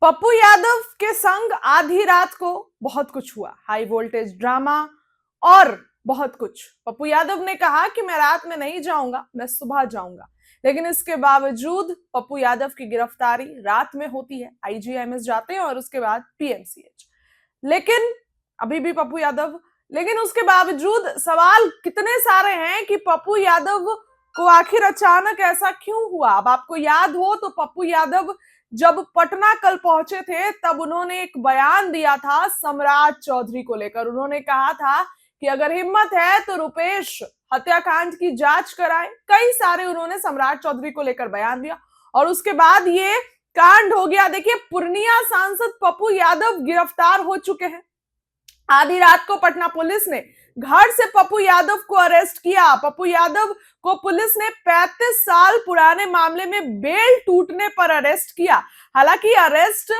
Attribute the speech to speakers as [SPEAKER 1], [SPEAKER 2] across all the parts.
[SPEAKER 1] पप्पू यादव के संग आधी रात को बहुत कुछ हुआ, हाई वोल्टेज ड्रामा और बहुत कुछ। पप्पू यादव ने कहा कि मैं रात में नहीं जाऊंगा, मैं सुबह जाऊंगा, लेकिन इसके बावजूद पप्पू यादव की गिरफ्तारी रात में होती है। आईजीआईएमएस जाते हैं और उसके बाद पीएमसीएच। लेकिन अभी भी पप्पू यादव, लेकिन उसके बावजूद सवाल कितने सारे हैं कि पप्पू यादव को आखिर अचानक ऐसा क्यों हुआ। अब आपको याद हो तो पप्पू यादव जब पटना कल पहुंचे थे तब उन्होंने एक बयान दिया था सम्राट चौधरी को लेकर। उन्होंने कहा था कि अगर हिम्मत है तो रुपेश हत्याकांड की जांच कराएं। कई सारे उन्होंने सम्राट चौधरी को लेकर बयान दिया और उसके बाद ये कांड हो गया। देखिए, पूर्णिया सांसद पप्पू यादव गिरफ्तार हो चुके हैं। आधी रात को पटना पुलिस ने घर से पप्पू यादव को अरेस्ट किया। पप्पू यादव को पुलिस ने 35 साल पुराने मामले में बेल टूटने पर अरेस्ट किया। हालांकि अरेस्ट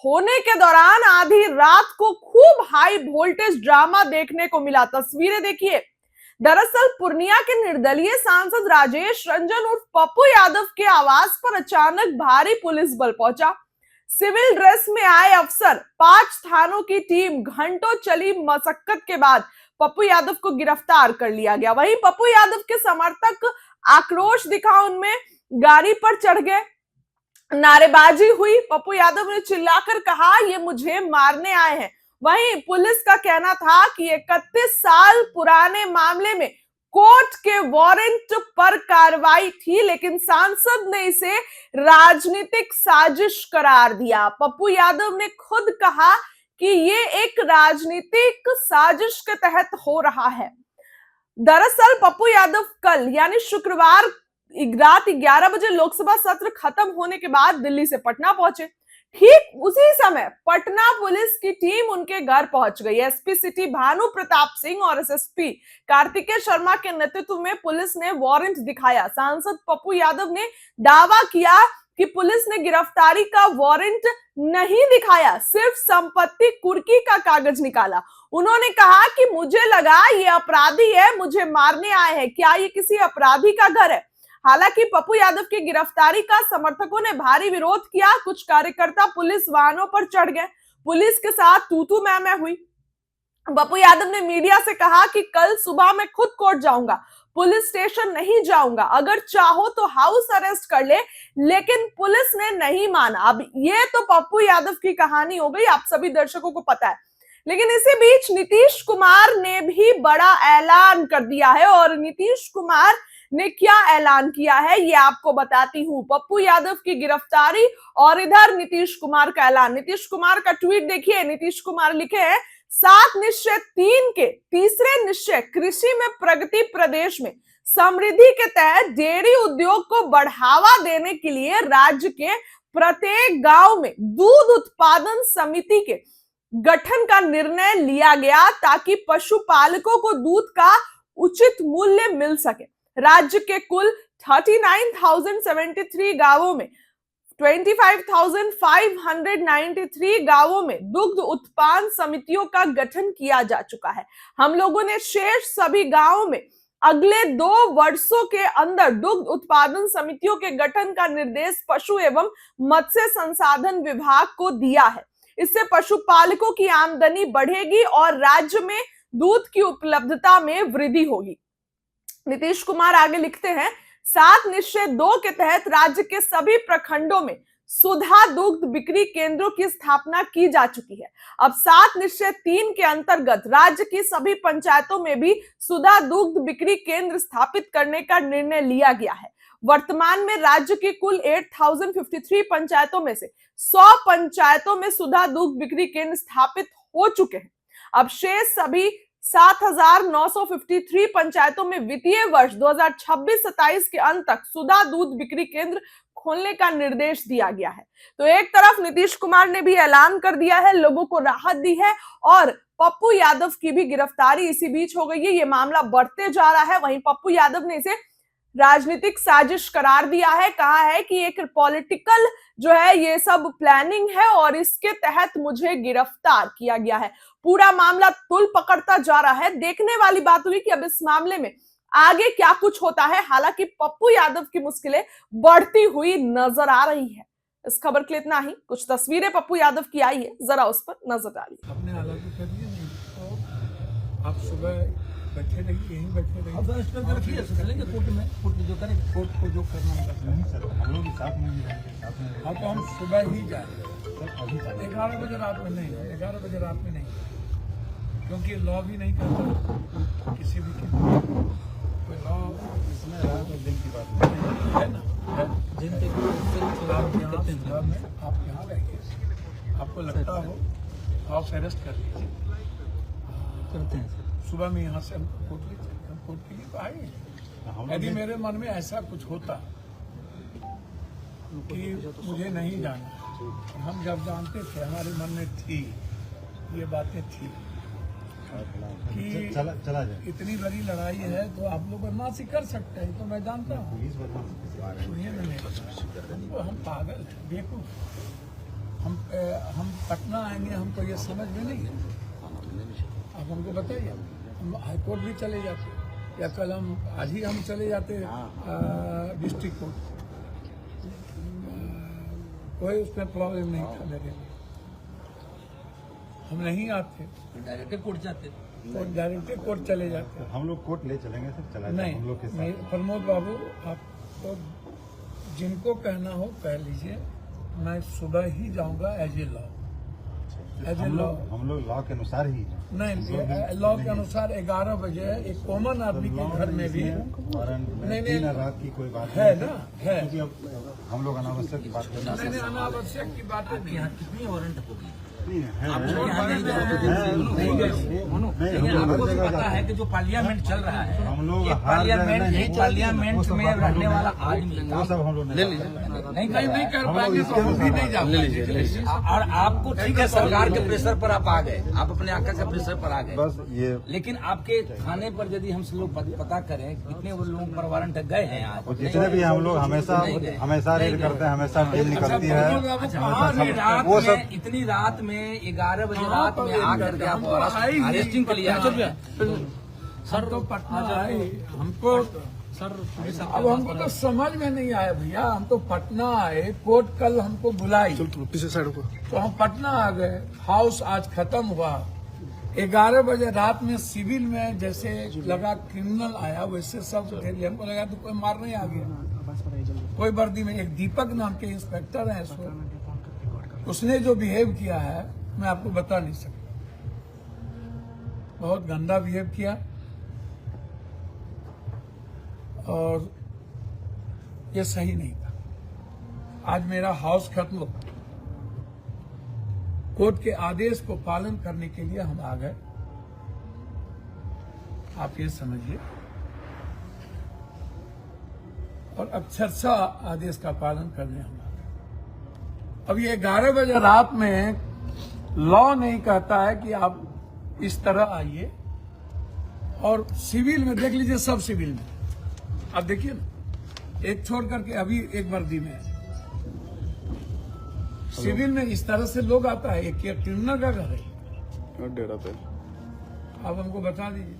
[SPEAKER 1] होने के दौरान आधी रात को खूब हाई वोल्टेज ड्रामा देखने को मिला। तस्वीरें देखिए। दरअसल पूर्णिया के निर्दलीय सांसद राजेश रंजन उर्फ पप्पू यादव के आवास पर अचानक भारी पुलिस बल पहुंचा। सिविल ड्रेस में आए अफसर, 5 थानों की टीम, घंटों चली मशक्कत के बाद पप्पू यादव को गिरफ्तार कर लिया गया। वहीं पप्पू यादव के समर्थक आक्रोश दिखा, उनमें गाड़ी पर चढ़ गए, नारेबाजी हुई। पप्पू यादव ने चिल्लाकर कहा, ये मुझे मारने आए हैं। वहीं पुलिस का कहना था कि 31 साल पुराने मामले में कोर्ट के वारंट पर कार्रवाई थी, लेकिन सांसद ने इसे राजनीतिक साजिश करार दिया। पप्पू यादव ने खुद कहा कि ये एक राजनीतिक साजिश के तहत हो रहा है। दरअसल पप्पू यादव कल यानी शुक्रवार रात 11 बजे लोकसभा सत्र खत्म होने के बाद दिल्ली से पटना पहुंचे। ठीक उसी समय पटना पुलिस की टीम उनके घर पहुंच गई। एसपी सिटी भानु प्रताप सिंह और एसएसपी कार्तिकेय शर्मा के नेतृत्व में पुलिस ने वारंट दिखाया। सांसद पप्पू यादव ने दावा किया कि पुलिस ने गिरफ्तारी का वारंट नहीं दिखाया, सिर्फ संपत्ति कुर्की का कागज निकाला। उन्होंने कहा कि मुझे लगा ये अपराधी है, मुझे मारने आए हैं, क्या ये किसी अपराधी का घर है। हालांकि पप्पू यादव की गिरफ्तारी का समर्थकों ने भारी विरोध किया। कुछ कार्यकर्ता पुलिस वाहनों पर चढ़ गए, पुलिस के साथ तू मैं हुई। पप्पू यादव ने मीडिया से कहा कि कल सुबह मैं खुद कोर्ट जाऊंगा, पुलिस स्टेशन नहीं जाऊंगा, अगर चाहो तो हाउस अरेस्ट कर ले, लेकिन पुलिस ने नहीं माना। अब ये तो पप्पू यादव की कहानी हो गई, आप सभी दर्शकों को पता है। लेकिन इसी बीच नीतीश कुमार ने भी बड़ा ऐलान कर दिया है और नीतीश कुमार ने क्या ऐलान किया है ये आपको बताती हूँ। पप्पू यादव की गिरफ्तारी और इधर नीतीश कुमार का ऐलान। नीतीश कुमार का ट्वीट देखिए। नीतीश कुमार लिखे हैं, 7 निश्चय 3 के तीसरे निश्चय कृषि में प्रगति प्रदेश में समृद्धि के तहत डेयरी उद्योग को बढ़ावा देने के लिए राज्य के प्रत्येक गांव में दूध उत्पादन समिति के गठन का निर्णय लिया गया ताकि पशुपालकों को दूध का उचित मूल्य मिल सके। राज्य के कुल 39,073 गांवों में 25,593 गांवों में दुग्ध उत्पादन समितियों का गठन किया जा चुका है। हम लोगों ने शेष सभी गांवों में अगले 2 वर्षों के अंदर दुग्ध उत्पादन समितियों के गठन का निर्देश पशु एवं मत्स्य संसाधन विभाग को दिया है। इससे पशुपालकों की आमदनी बढ़ेगी और राज्य में दूध की उपलब्धता में वृद्धि होगी। नीतीश कुमार आगे लिखते हैं, 7 निश्चय 2 के तहत राज्य के सभी प्रखंडों में सुधा दुग्ध बिक्री केंद्रों की स्थापना की जा चुकी है। अब 7 निश्चय 3 के अंतर्गत राज्य की सभी पंचायतों में भी सुधा दुग्ध बिक्री केंद्र स्थापित करने का निर्णय लिया गया है। वर्तमान में राज्य की कुल 8,053 पंचायतों में से 100 पंचायतों में सुधा दुग्ध बिक्री केंद्र स्थापित हो चुके हैं। अब शेष सभी 7,953 पंचायतों में वित्तीय वर्ष 2026-27 के अंत तक सुधा दूध बिक्री केंद्र खोलने का निर्देश दिया गया है। तो एक तरफ नीतीश कुमार ने भी ऐलान कर दिया है, लोगों को राहत दी है और पप्पू यादव की भी गिरफ्तारी इसी बीच हो गई है। ये मामला बढ़ते जा रहा है। वहीं पप्पू यादव ने इसे राजनीतिक साजिश करार दिया है, कहा है कि एक पॉलिटिकल जो है ये सब प्लानिंग है और इसके तहत मुझे गिरफ्तार किया गया है। पूरा मामला तुल पकड़ता जा रहा है। देखने वाली बात हुई कि अब इस मामले में आगे क्या कुछ होता है। हालांकि पप्पू यादव की मुश्किलें बढ़ती हुई नजर आ रही है। इस खबर के लिए इतना ही। कुछ तस्वीरें पप्पू यादव की आई है, जरा उस पर नजर डालिए।
[SPEAKER 2] अपने हालात कर दिए नहीं तो आप सुबह बैठे रहिए, यहीं बैठे रहिए।
[SPEAKER 3] अब इंस्पेक्टर रखिए, चलेंगे कोर्ट में, कोर्ट जो करे,
[SPEAKER 2] कोर्ट को जो करना होगा
[SPEAKER 3] नहीं सर, हम लोग साथ में ही रहेंगे, साथ में
[SPEAKER 2] हाँ तो हम सुबह ही जाएंगे
[SPEAKER 3] सर, अभी
[SPEAKER 2] 11 बजे रात में नहीं, 11 बजे रात में नहीं, क्योंकि लॉ भी नहीं करता किसी भी कोई लॉ
[SPEAKER 3] इसमें रात और दिन की बात नहीं
[SPEAKER 2] है ना।
[SPEAKER 3] दिन
[SPEAKER 2] आप यहाँ रहिए, आपको लगता हो हाउस अरेस्ट कर लीजिए,
[SPEAKER 3] करते हैं सर।
[SPEAKER 2] सुबह में यहाँ से हम कोर्ट ले चलेंगे, हम कोर्ट के लिए तो आए हैं। यदि मेरे मन में ऐसा कुछ होता कि मुझे नहीं जाना, हम जब जानते थे, हमारे मन में थी ये बातें थी कि
[SPEAKER 3] चला जाए,
[SPEAKER 2] इतनी बड़ी लड़ाई है तो आप लोग बदमाशी कर सकते हैं, तो मैं जानता हूँ।
[SPEAKER 3] पुलिस बदमाशी
[SPEAKER 2] सुनिए ना मेरी, तो हम पागल हैं, बेवकूफ। हम पटना आएंगे, हमको ये समझ में नहीं है। आप हमको बताइए, हम हाईकोर्ट भी चले जाते, या कल हम आज ही हम चले जाते डिस्ट्रिक्ट कोर्ट, कोई उसमें प्रॉब्लम नहीं था मेरे लिए। हम नहीं आते,
[SPEAKER 3] डायरेक्ट कोर्ट जाते,
[SPEAKER 2] तो डायरेक्ट कोर्ट चले जाते।
[SPEAKER 3] हम लोग कोर्ट ले चलेंगे सर, चला जाए
[SPEAKER 2] नहीं
[SPEAKER 3] हम लोग के
[SPEAKER 2] नहीं,
[SPEAKER 3] साथ।
[SPEAKER 2] प्रमोद बाबू, आपको जिनको कहना हो कह लीजिए, मैं सुबह ही जाऊंगा as a law, as a law.
[SPEAKER 3] हम लोग लॉ के अनुसार ही हैं।
[SPEAKER 2] नहीं, लॉ के अनुसार 11 बजे एक कॉमन आदमी के घर में भी नहीं,
[SPEAKER 3] दिन रात की कोई बात
[SPEAKER 2] है
[SPEAKER 3] नहीं
[SPEAKER 2] ना, है।
[SPEAKER 3] क्योंकि अब हम लोग अनावश्यक की बात करना
[SPEAKER 2] नहीं, अनावश्यक की बातें नहीं है।
[SPEAKER 4] कितनी वारंट होगी?
[SPEAKER 3] नहीं है।
[SPEAKER 4] आपको पता है कि जो पार्लियामेंट चल रहा है,
[SPEAKER 3] हम लोग
[SPEAKER 4] ये पार्लियामेंट में रहने वाला आदमी
[SPEAKER 3] वो सब हम लोग
[SPEAKER 2] नहीं कर पाएंगे तो हम भी नहीं जा पाएंगे।
[SPEAKER 4] और आपको ठीक है, सरकार के प्रेशर पर आप आ गए, आप अपने आका के प्रेशर पर आ गए,
[SPEAKER 3] बस ये
[SPEAKER 4] लेकिन आपके थाने पर यदि हम लोग पता करें कितने वो लोगों पर वारंट गए हैं आज,
[SPEAKER 3] जितने भी हम लोग हमेशा रेड करते हैं, हमेशा टीम निकलती है।
[SPEAKER 4] रात
[SPEAKER 3] वो
[SPEAKER 4] में,
[SPEAKER 3] सब
[SPEAKER 4] इतनी रात में 11 बजे रात में आकर के आप अरेस्टिंग के लिए
[SPEAKER 2] सर तो पटना आए, हमको
[SPEAKER 4] सर
[SPEAKER 2] अब हमको तो समझ में नहीं आया भैया। हम तो पटना आए, कोर्ट कल हमको बुलाई तो हम पटना आ गए। हाउस आज खत्म हुआ, 11 बजे रात में सिविल में जैसे लगा क्रिमिनल आया, वैसे सब घेर, हमको लगा तो कोई मारने आ गया। कोई वर्दी में एक दीपक नाम के इंस्पेक्टर है, उसने जो बिहेव किया है मैं आपको बता नहीं सकता, बहुत गंदा बिहेव किया। और ये सही नहीं था। आज मेरा हाउस खत्म हो, कोर्ट के आदेश को पालन करने के लिए हम आ गए, आप ये समझिए। और अक्षरशः आदेश का पालन करने हम आ गए। अब ये 11 बजे रात में लॉ नहीं कहता है कि आप इस तरह आइए। और सिविल में देख लीजिए, सब सिविल में आप देखिए ना, एक छोड़ करके अभी एक वर्दी में है। सिविल में इस तरह से लोग आता है, एक क्रिमिनल का घर है डेरा पे। आप हमको बता दीजिए।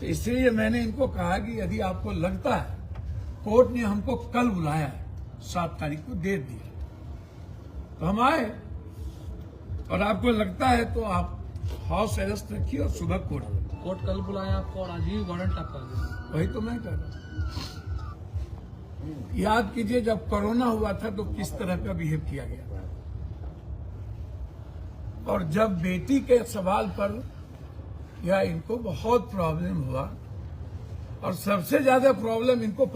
[SPEAKER 2] तो इसलिए मैंने इनको कहा कि यदि आपको लगता है, कोर्ट ने हमको कल बुलाया है, 7 तारीख को डेट दी, तो हम आए। और आपको लगता है तो आप हाउस अरेस्ट रखिए और सुबह कोर्ट
[SPEAKER 5] कल बुलाया आपको और आज ही वारंट आपका।
[SPEAKER 2] वही तो मैं कह रहा हूं। याद कीजिए, जब कोरोना हुआ था तो किस तरह का बिहेव किया गया, और जब बेटी के सवाल पर या इनको बहुत प्रॉब्लम हुआ, और सबसे ज्यादा प्रॉब्लम इनको